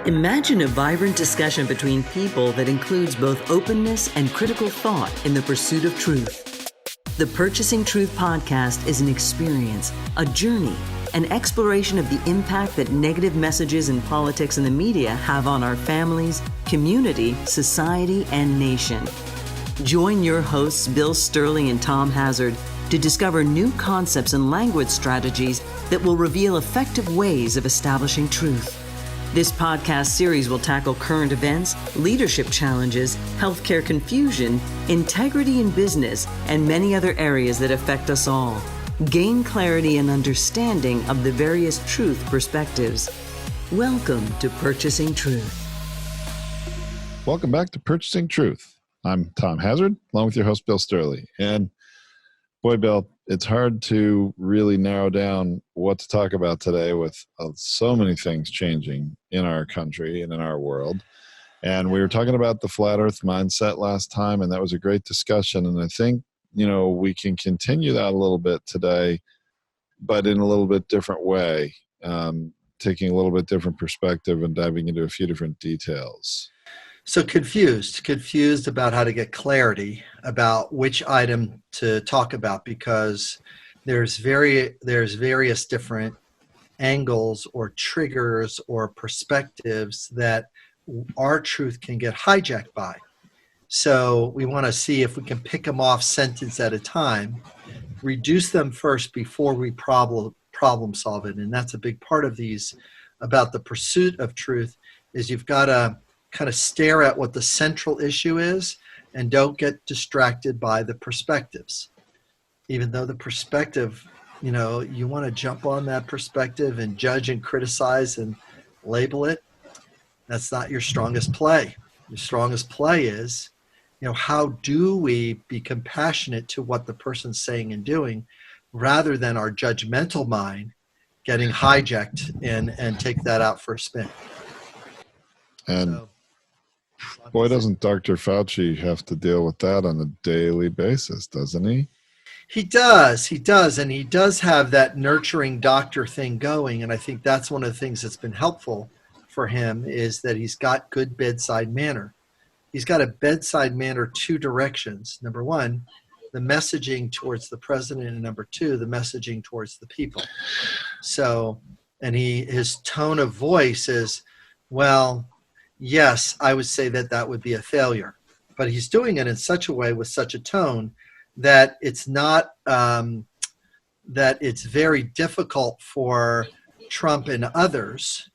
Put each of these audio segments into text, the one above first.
Imagine a vibrant discussion between people that includes both openness and critical thought in the pursuit of truth. The Purchasing Truth podcast is an experience, a journey, an exploration of the impact that negative messages in politics and the media have on our families, community, society, and nation. Join your hosts, Bill Stierle and Tom Hazard, to discover new concepts and language strategies that will reveal effective ways of establishing truth. This podcast series will tackle current events, leadership challenges, healthcare confusion, integrity in business, and many other areas that affect us all. Gain clarity and understanding of the various truth perspectives. Welcome to Purchasing Truth. Welcome back to Purchasing Truth. I'm Tom Hazard, along with your host, Bill Stierle. And boy, Bill, it's hard to really narrow down what to talk about today with so many things changing in our country and in our world. And we were talking about the flat earth mindset last time, and that was a great discussion. And I think, we can continue that a little bit today, but in a little bit different way, taking a little bit different perspective and diving into a few different details. So confused about how to get clarity about which item to talk about, because there's various different angles or triggers or perspectives that our truth can get hijacked by. So we want to see if we can pick them off sentence at a time, reduce them first before we problem solve it. And that's a big part of these about the pursuit of truth, is you've got to kind of stare at what the central issue is and don't get distracted by the perspectives. Even though the perspective, you want to jump on that perspective and judge and criticize and label it. That's not your strongest play. Your strongest play is, how do we be compassionate to what the person's saying and doing, rather than our judgmental mind getting hijacked and take that out for a spin. And boy, doesn't Dr. Fauci have to deal with that on a daily basis, doesn't he? He does. And he does have that nurturing doctor thing going. And I think that's one of the things that's been helpful for him, is that he's got good bedside manner. He's got a bedside manner two directions. Number one, the messaging towards the president, and number two, the messaging towards the people. So, and his tone of voice is, well, yes, I would say that would be a failure. But he's doing it in such a way with such a tone that it's not, that it's very difficult for Trump and others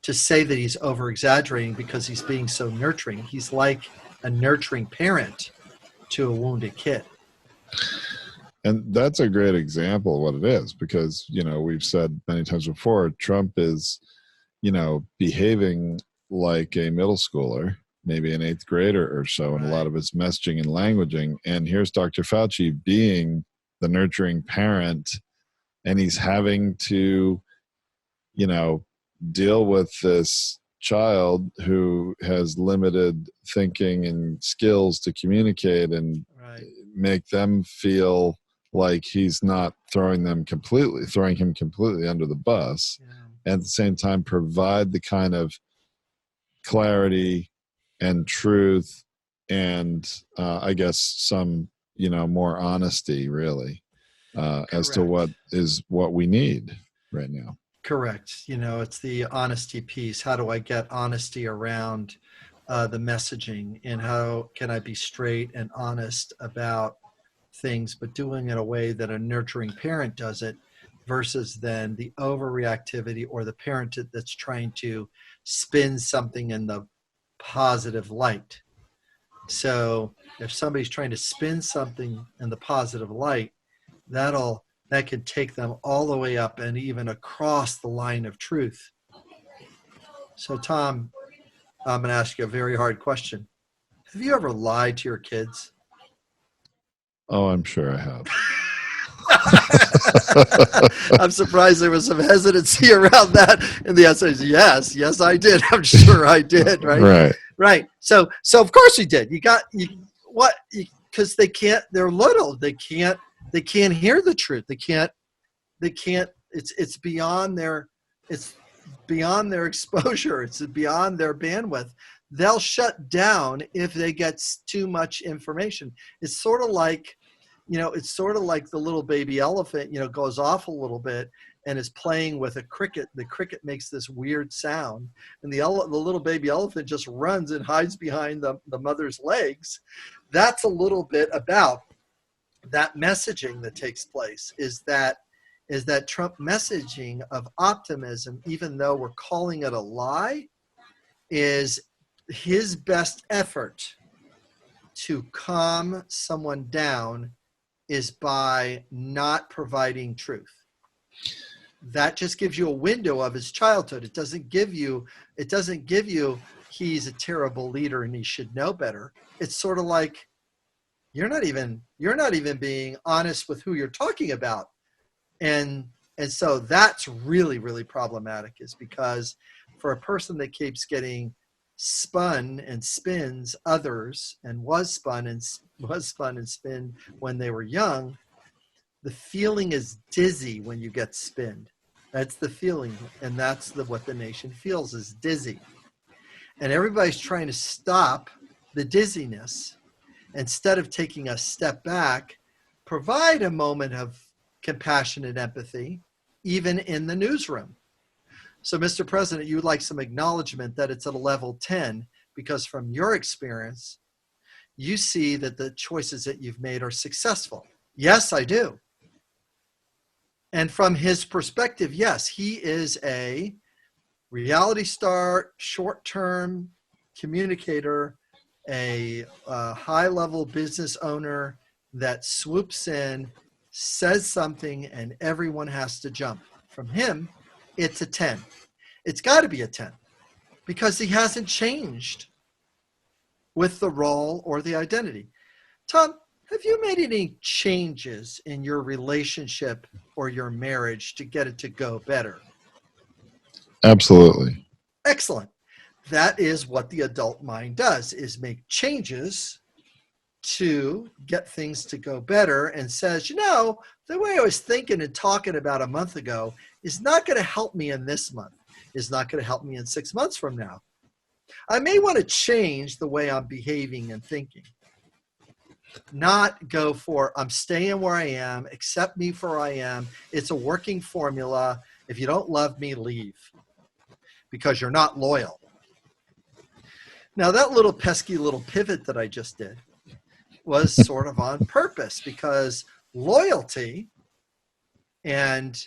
to say that he's over-exaggerating, because he's being so nurturing. He's like a nurturing parent to a wounded kid. And that's a great example of what it is, because, we've said many times before, Trump is, behaving like a middle schooler, maybe an eighth grader or so, in a lot of his messaging and languaging. And here's Dr. Fauci being the nurturing parent, and he's having to, deal with this child who has limited thinking and skills to communicate and make them feel like he's not throwing him completely under the bus. And at the same time, provide the kind of clarity and truth and I guess some, more honesty, really, as to what we need right now. Correct. It's the honesty piece. How do I get honesty around the messaging, and how can I be straight and honest about things, but doing it in a way that a nurturing parent does it, versus then the overreactivity or the parent that's trying to spin something in the positive light. So if somebody's trying to spin something in the positive light, that could take them all the way up and even across the line of truth. So Tom, I'm going to ask you a very hard question. Have you ever lied to your kids? Oh, I'm sure I have. I'm surprised there was some hesitancy around that. And the answer is yes, I did. I'm sure I did. Right. So of course you did. Because they're little. They can't hear the truth. They can't, it's beyond beyond their exposure. It's beyond their bandwidth. They'll shut down if they get too much information. It's sort of like, the little baby elephant, goes off a little bit and is playing with a cricket. The cricket makes this weird sound, and the little baby elephant just runs and hides behind the mother's legs. That's a little bit about that messaging that takes place, is that Trump messaging of optimism, even though we're calling it a lie, is his best effort to calm someone down is by not providing truth. That just gives you a window of his childhood. It doesn't give you he's a terrible leader and he should know better. It's sort of like you're not even being honest with who you're talking about. And so that's really, really problematic, is because for a person that keeps getting spun and spins others, and was spun and spinned when they were young, the feeling is dizzy when you get spinned. That's the feeling, and that's what the nation feels, is dizzy. And everybody's trying to stop the dizziness. Instead of taking a step back, provide a moment of compassion and empathy, even in the newsroom. So, Mr. President, you would like some acknowledgement that it's at a level 10, because from your experience, you see that the choices that you've made are successful. Yes, I do. And from his perspective, yes, he is a reality star, short-term communicator, a high-level business owner that swoops in, says something, and everyone has to jump. From him, it's a 10. It's got to be a 10, because he hasn't changed with the role or the identity. Tom, have you made any changes in your relationship or your marriage to get it to go better? Absolutely. Excellent. That is what the adult mind does, is make changes to get things to go better, and says, the way I was thinking and talking about a month ago is not going to help me in this month, is not going to help me in 6 months from now. I may want to change the way I'm behaving and thinking. Not go for, I'm staying where I am, accept me for I am. It's a working formula. If you don't love me, leave, because you're not loyal. Now, that little pesky little pivot that I just did was sort of on purpose, because loyalty and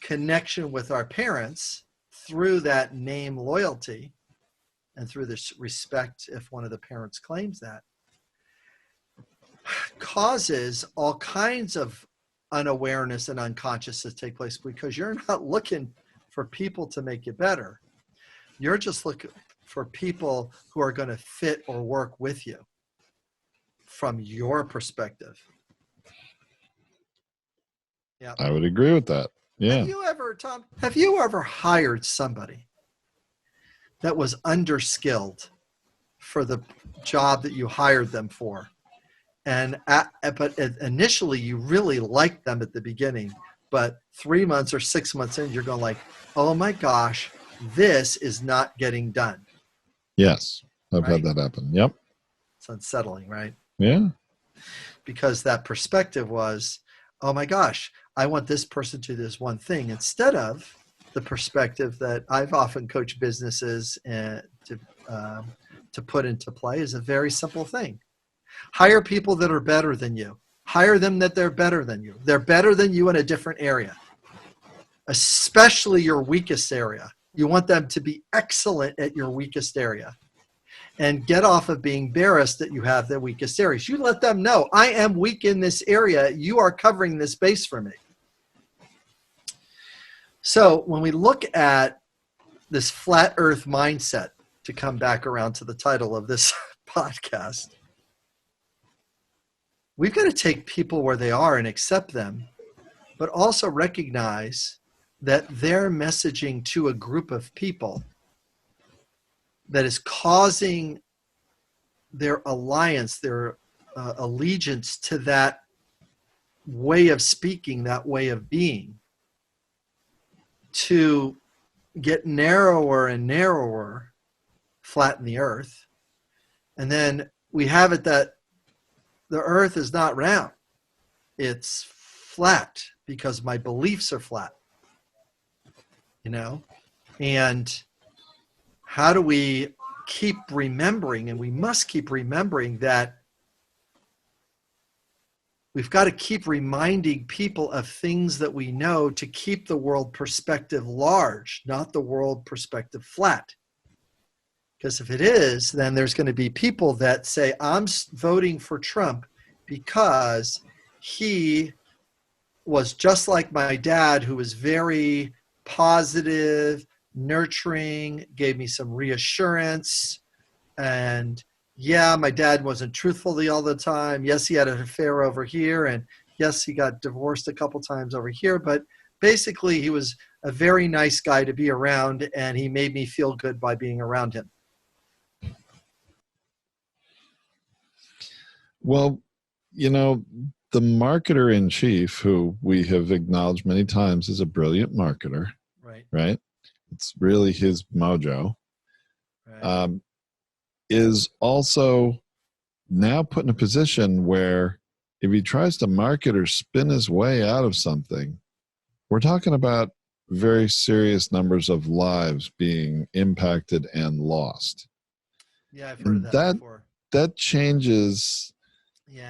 connection with our parents through that name loyalty, and through this respect, if one of the parents claims that, causes all kinds of unawareness and unconscious to take place, because you're not looking for people to make you better. You're just looking for people who are going to fit or work with you from your perspective. Yeah, I would agree with that. Yeah. Have you ever hired somebody that was underskilled for the job that you hired them for? But initially you really liked them at the beginning, but 3 months or 6 months in, you're going like, oh my gosh, this is not getting done. Yes. I've Right? had that happen. Yep. It's unsettling, right? Yeah. Because that perspective was, oh my gosh, I want this person to do this one thing, instead of the perspective that I've often coached businesses to put into play, is a very simple thing. Hire people that are better than you. Hire them that they're better than you. They're better than you in a different area, especially your weakest area. You want them to be excellent at your weakest area, and get off of being embarrassed that you have the weakest areas. You let them know, I am weak in this area. You are covering this base for me. So when we look at this flat earth mindset, to come back around to the title of this podcast, we've got to take people where they are and accept them, but also recognize that they're messaging to a group of people that is causing their alliance, their allegiance to that way of speaking, that way of being, to get narrower and narrower, flatten the earth. And then we have it that the earth is not round. It's flat because my beliefs are flat, And how do we keep remembering, and we must keep remembering that we've got to keep reminding people of things that we know to keep the world perspective large, not the world perspective flat. Because if it is, then there's going to be people that say, I'm voting for Trump because he was just like my dad, who was very positive, nurturing, gave me some reassurance. And yeah, my dad wasn't truthful all the time. Yes, he had an affair over here. And yes, he got divorced a couple times over here. But basically, he was a very nice guy to be around, and he made me feel good by being around him. Well, the marketer in chief, who we have acknowledged many times is a brilliant marketer, right? It's really his mojo, Right. Is also now put in a position where if he tries to market or spin his way out of something, we're talking about very serious numbers of lives being impacted and lost. Yeah, I've heard of that before. That changes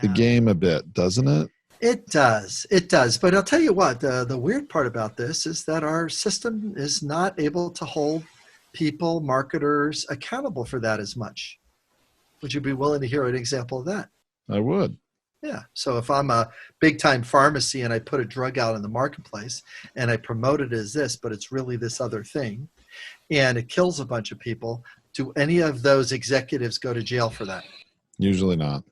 the game a bit, doesn't it? It does. But I'll tell you what, the weird part about this is that our system is not able to hold people, marketers, accountable for that as much. Would you be willing to hear an example of that? I would. Yeah. So if I'm a big time pharmacy and I put a drug out in the marketplace and I promote it as this, but it's really this other thing, and it kills a bunch of people, do any of those executives go to jail for that? Usually not.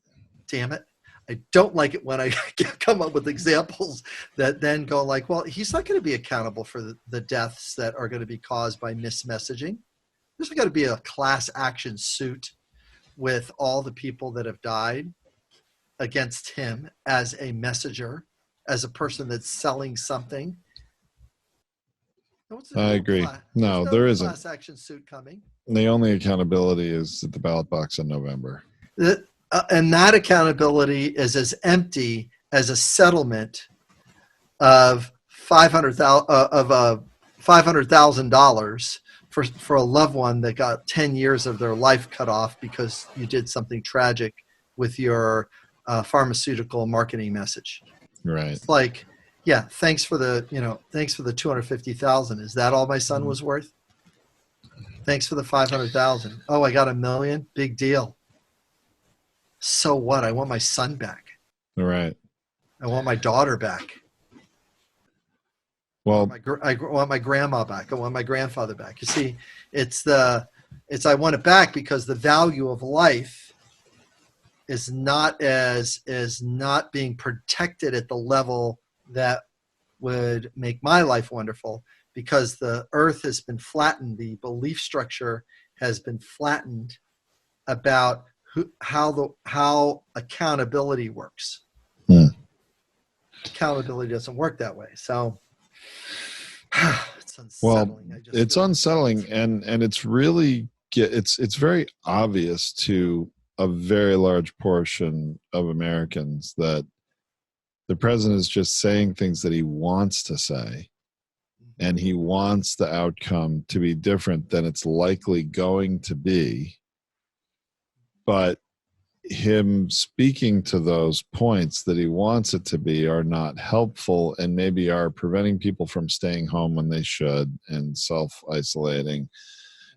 Damn it. I don't like it when I come up with examples that then go like, well, he's not going to be accountable for the deaths that are going to be caused by mismessaging. There's got to be a class action suit with all the people that have died against him as a messenger, as a person that's selling something. I agree. No, there isn't. Class action suit coming. The only accountability is at the ballot box in November. And that accountability is as empty as a settlement of $500,000 for a loved one that got 10 years of their life cut off because you did something tragic with your pharmaceutical marketing message. Right. It's like, yeah, thanks for the $250,000. Is that all my son was worth? Thanks for the $500,000. Oh, I got $1 million. Big deal. So what? I want my son back. Right. I want my daughter back. Well, I want my grandma back. I want my grandfather back. You see, I want it back because the value of life is not being protected at the level that would make my life wonderful, because the earth has been flattened. The belief structure has been flattened about how accountability works. Accountability doesn't work that way. So it's unsettling. Well, it's unsettling, and it's really it's very obvious to a very large portion of Americans that the president is just saying things that he wants to say, and he wants the outcome to be different than it's likely going to be. But him speaking to those points that he wants it to be are not helpful, and maybe are preventing people from staying home when they should and self-isolating.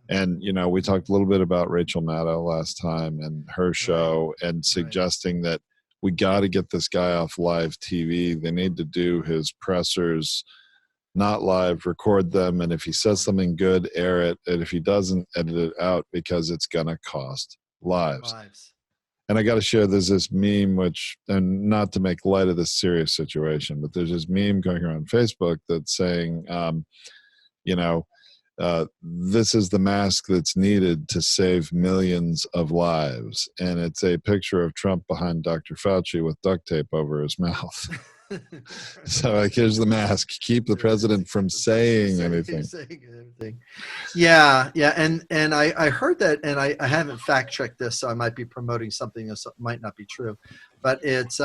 And, we talked a little bit about Rachel Maddow last time and her show, and suggesting that we got to get this guy off live TV. They need to do his pressers not live, record them, and if he says something good, air it, and if he doesn't, edit it out, because it's going to cost lives. And I got to share, there's this meme, and not to make light of this serious situation, but there's this meme going around Facebook that's saying, this is the mask that's needed to save millions of lives. And it's a picture of Trump behind Dr. Fauci with duct tape over his mouth. So here's the mask. Keep the president from saying anything. thing. Yeah, yeah, and I heard that, and I haven't fact checked this, so I might be promoting something that might not be true, but it's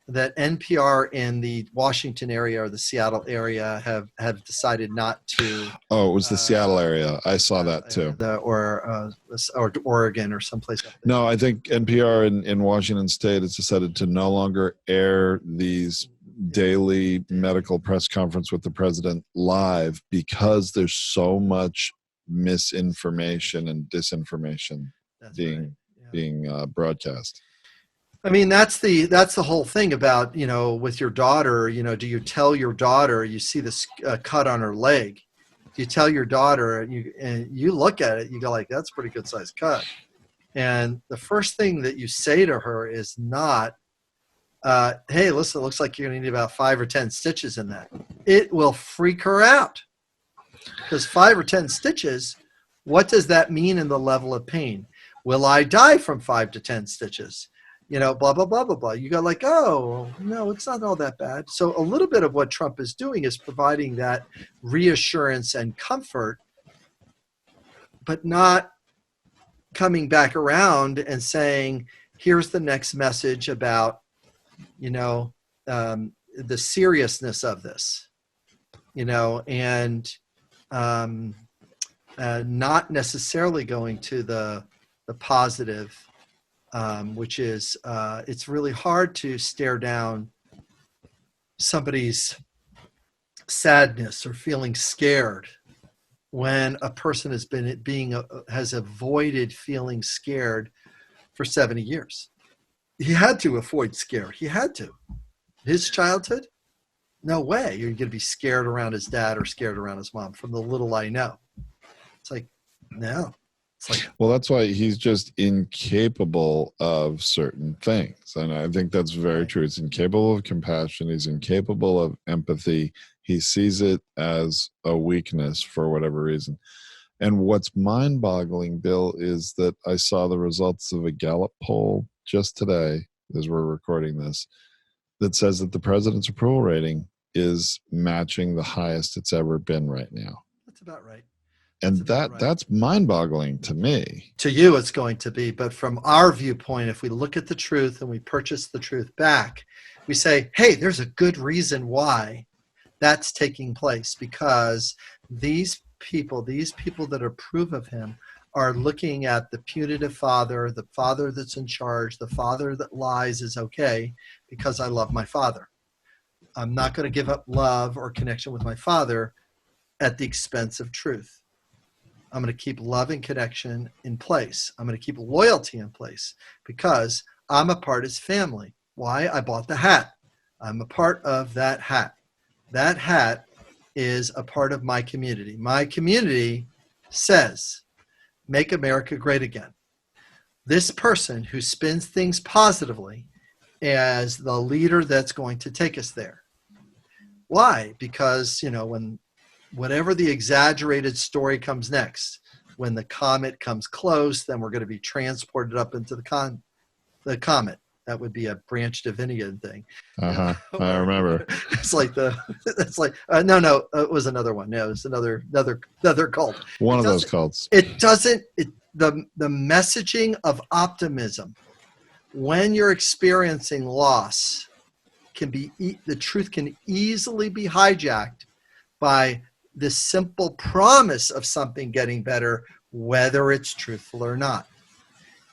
that NPR in the Washington area or the Seattle area have decided not to. Oh, it was the Seattle area. I saw that too. Or Oregon or someplace up there. No, I think NPR in Washington State has decided to no longer air these daily medical press conference with the president live because there's so much misinformation and disinformation being broadcast. I mean, that's the whole thing about, with your daughter, do you tell your daughter, you see this cut on her leg, do you tell your daughter, and you look at it, you go like, that's a pretty good sized cut. And the first thing that you say to her is not, hey, listen, it looks like you're going to need about 5 or 10 stitches in that. It will freak her out. Because 5 or 10 stitches, what does that mean in the level of pain? Will I die from 5 to 10 stitches? Blah, blah, blah, blah, blah. You go like, oh, no, it's not all that bad. So a little bit of what Trump is doing is providing that reassurance and comfort, but not coming back around and saying, here's the next message about, the seriousness of this, and not necessarily going to the positive, which is it's really hard to stare down somebody's sadness or feeling scared when a person has avoided feeling scared for 70 years. He had to avoid scare. He had to. His childhood? No way. You're going to be scared around his dad or scared around his mom from the little I know. It's like, no. It's like, well, that's why he's just incapable of certain things. And I think that's very true. He's incapable of compassion. He's incapable of empathy. He sees it as a weakness for whatever reason. And what's mind-boggling, Bill, is that I saw the results of a Gallup poll just today, as we're recording this, that says that the president's approval rating is matching the highest it's ever been right now. that's about right. And that's mind-boggling to me. To you, it's going to be. But from our viewpoint, if we look at the truth and we purchase the truth back, we say, hey, there's a good reason why that's taking place, because these people that approve of him are looking at the punitive father, the father that's in charge, the father that lies is okay because I love my father. I'm not going to give up love or connection with my father at the expense of truth. I'm going to keep love and connection in place. I'm going to keep loyalty in place because I'm a part of his family. Why? I bought the hat. I'm a part of that hat. That hat is a part of my community. My community says, make America great again. This person who spins things positively as the leader that's going to take us there. Why? Because, when whatever the exaggerated story comes next, when the comet comes close, then we're going to be transported up into the comet. That would be a Branch Davidian thing. I remember. It was another one. No, it was another cult. One of those cults. The messaging of optimism when you're experiencing loss the truth can easily be hijacked by the simple promise of something getting better, whether it's truthful or not.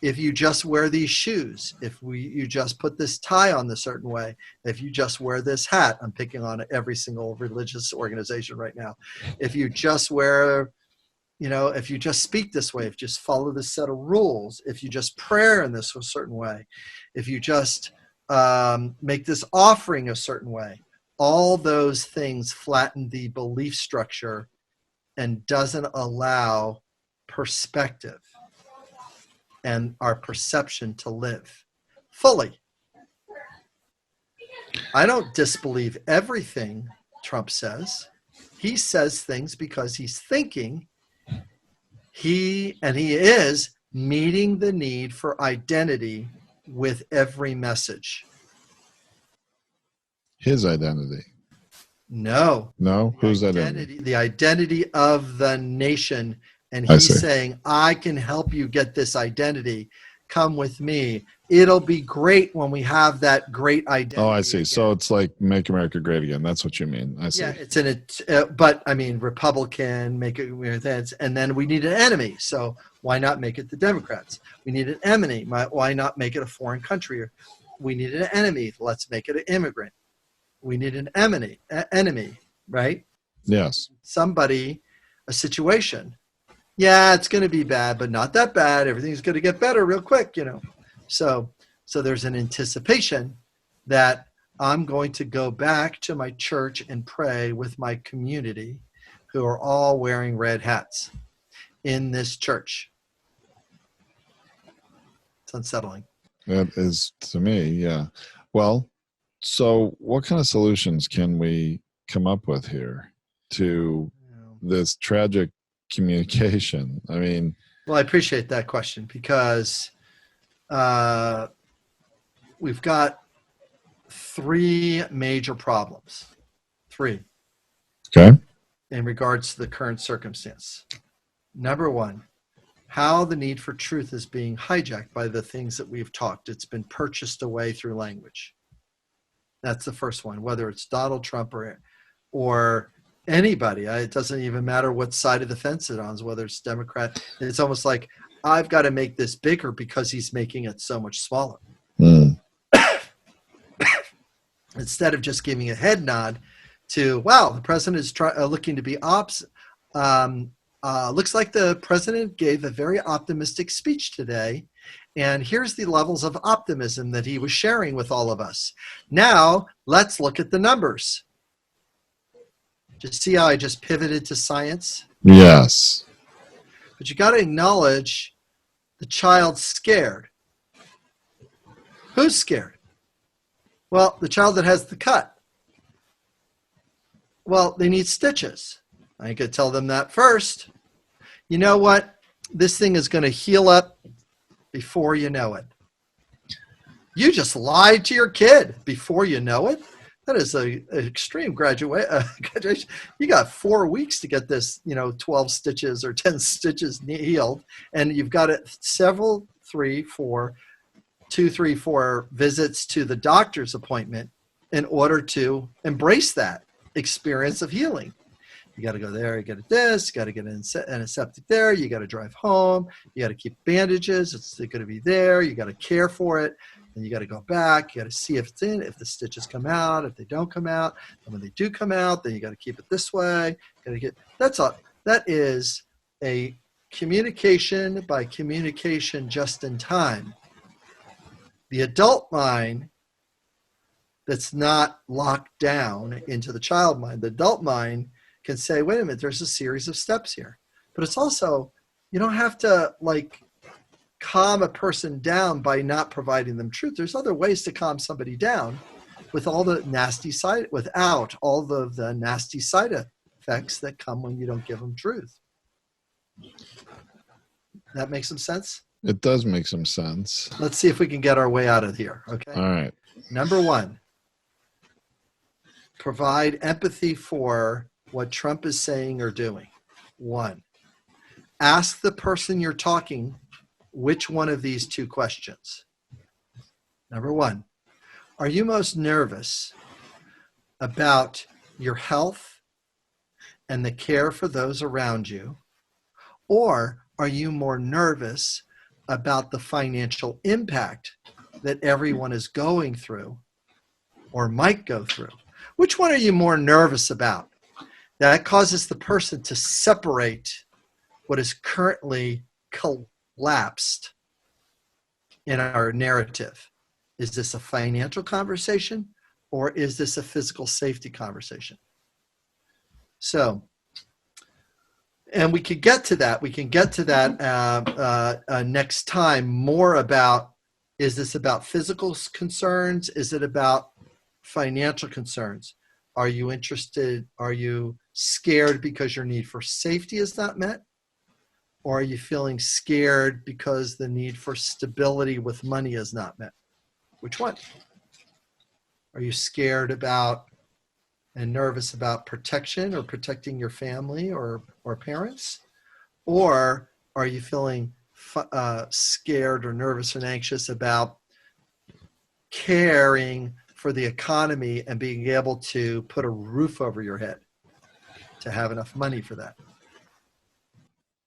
If you just wear these shoes, you just put this tie on a certain way, if you just wear this hat, I'm picking on every single religious organization right now. If you just if you just speak this way, if you just follow this set of rules, if you just pray in this a certain way, if you just make this offering a certain way, all those things flatten the belief structure and doesn't allow perspective and our perception to live fully. I don't disbelieve everything Trump says. He says things because he's thinking. He is meeting the need for identity with every message. His identity. No. No? Who's that enemy? The identity of the nation. And I he's see. saying, I can help you get this identity. Come with me. It'll be great when we have that great identity. Oh, I see. Again. So it's like Make America Great Again. That's what you mean. I see. Yeah, but I mean, Republican, make it, and then we need an enemy. So why not make it the Democrats? We need an enemy. Why not make it a foreign country? We need an enemy. Let's make it an immigrant. We need an enemy, right? Yes. Somebody, a situation. Yeah, it's going to be bad, but not that bad. Everything's going to get better real quick, So there's an anticipation that I'm going to go back to my church and pray with my community who are all wearing red hats in this church. It's unsettling. That is to me, yeah. Well, so what kind of solutions can we come up with here to this tragic communication? I mean, well, I appreciate that question because we've got 3 major problems. 3. okay. In regards to the current circumstance. Number 1, how the need for truth is being hijacked by the things that we've talked. It's been purchased away through language. That's the first one, whether it's Donald Trump or anybody. It doesn't even matter what side of the fence it's on, whether it's Democrat. It's almost like, I've got to make this bigger because he's making it so much smaller. Instead of just giving a head nod to, wow, the president is looking to be looks like the president gave a very optimistic speech today. And here's the levels of optimism that he was sharing with all of us. Now, let's look at the numbers. Just see how I just pivoted to science? Yes. But you got to acknowledge the child's scared. Who's scared? Well, the child that has the cut. Well, they need stitches. I could tell them that first. You know what? This thing is going to heal up before you know it. You just lied to your kid before you know it. That is an extreme graduation. You got 4 weeks to get this, 12 stitches or 10 stitches healed. And you've got it 2, 3, 4 visits to the doctor's appointment in order to embrace that experience of healing. You got to go there, you got to this, you got to get an antiseptic there, you got to drive home, you got to keep bandages, it's going to be there, you got to care for it, then you got to go back, you got to see if it's in, if the stitches come out, if they don't come out, and when they do come out, then you got to keep it this way. That is a communication by communication just in time. The adult mind that's not locked down into the child mind, the adult mind can say, wait a minute, there's a series of steps here. But it's also, you don't have to calm a person down by not providing them truth. There's other ways to calm somebody down without all the nasty side effects that come when you don't give them truth. That makes some sense? It does make some sense. Let's see if we can get our way out of here. Okay. All right. Number 1, provide empathy for what Trump is saying or doing. 1, ask the person you're talking which one of these 2 questions. Number 1, are you most nervous about your health and the care for those around you? Or are you more nervous about the financial impact that everyone is going through or might go through? Which one are you more nervous about? That causes the person to separate what is currently collapsed in our narrative. Is this a financial conversation or is this a physical safety conversation? So, and we could get to that. We can get to that next time more about, is this about physical concerns? Is it about financial concerns? Are you interested? Are you scared because your need for safety is not met? Or are you feeling scared because the need for stability with money is not met? Which one? Are you scared about and nervous about protection or protecting your family or parents? Or are you feeling scared or nervous and anxious about caring for the economy and being able to put a roof over your head, to have enough money for that?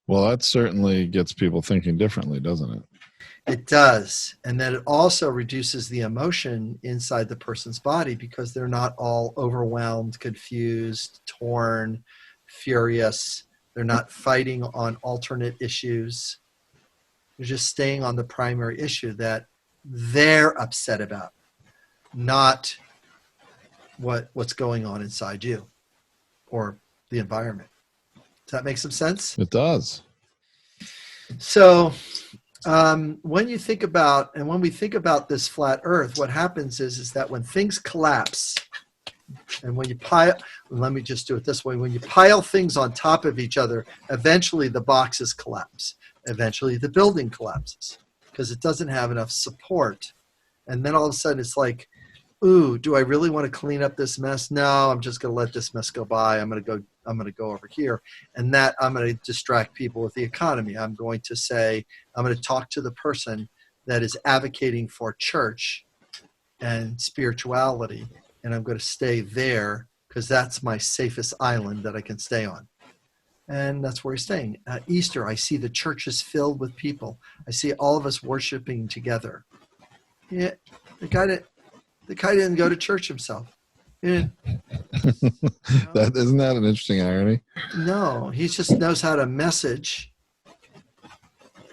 Well, that certainly gets people thinking differently, doesn't it? It does. And then it also reduces the emotion inside the person's body because they're not all overwhelmed, confused, torn, furious. They're not fighting on alternate issues. They're just staying on the primary issue that they're upset about, not what's going on inside you or the environment. Does that make some sense? It does. So when you think about, and when we think about this flat earth, what happens is that when things collapse, and when you pile, let me just do it this way, when you pile things on top of each other, eventually the boxes collapse. Eventually the building collapses because it doesn't have enough support. And then all of a sudden it's like, ooh, do I really want to clean up this mess? No, I'm just going to let this mess go by. I'm going to go over here. And that I'm going to distract people with the economy. I'm going to say, I'm going to talk to the person that is advocating for church and spirituality. And I'm going to stay there because that's my safest island that I can stay on. And that's where he's staying. At Easter, I see the churches filled with people. I see all of us worshiping together. Yeah, the guy didn't go to church himself. Isn't That an interesting irony? No, he just knows how to message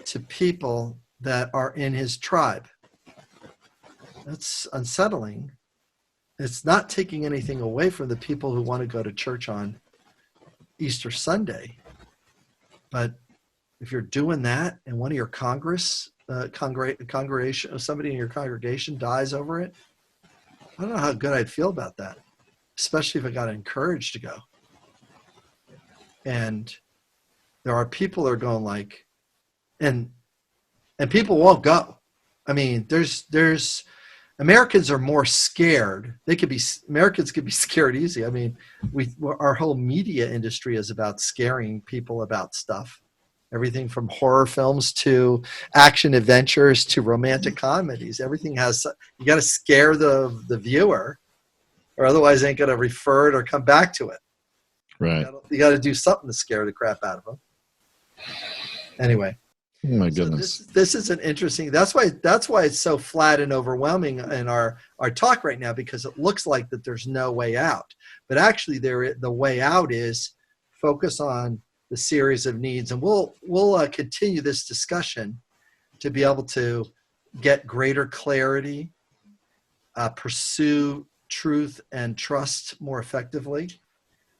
to people that are in his tribe. That's unsettling. It's not taking anything away from the people who want to go to church on Easter Sunday. But if you're doing that and one of your congregation, somebody in your congregation dies over it, I don't know how good I'd feel about that, especially if I got encouraged to go. And there are people that are going like, and people won't go. I mean, there's Americans are more scared. Americans could be scared easy. I mean, our whole media industry is about scaring people about stuff. Everything from horror films to action adventures to romantic comedies. Everything you got to scare the viewer, or otherwise they ain't going to refer it or come back to it. Right. You got to do something to scare the crap out of them. Anyway. Oh my goodness. So this is an interesting. That's why it's so flat and overwhelming in our talk right now, because it looks like that there's no way out. But actually, the way out is focus on the series of needs, and we'll continue this discussion to be able to get greater clarity, pursue truth and trust more effectively,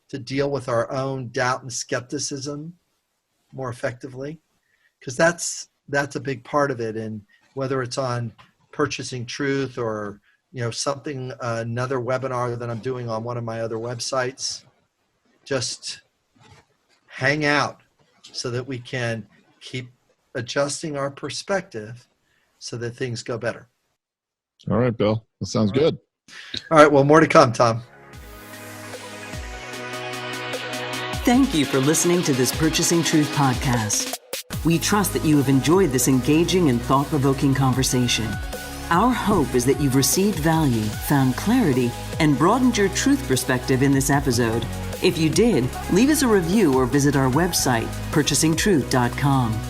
to deal with our own doubt and skepticism more effectively, because that's a big part of it. And whether it's on Purchasing Truth or something, another webinar that I'm doing on one of my other websites, just hang out so that we can keep adjusting our perspective so that things go better. All right, Bill. That sounds good. All right. Well, more to come, Tom. Thank you for listening to this Purchasing Truth podcast. We trust that you have enjoyed this engaging and thought-provoking conversation. Our hope is that you've received value, found clarity, and broadened your truth perspective in this episode. If you did, leave us a review or visit our website, purchasingtruth.com.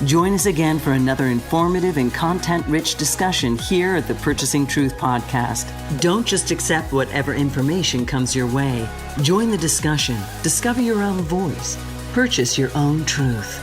Join us again for another informative and content-rich discussion here at the Purchasing Truth podcast. Don't just accept whatever information comes your way. Join the discussion. Discover your own voice. Purchase your own truth.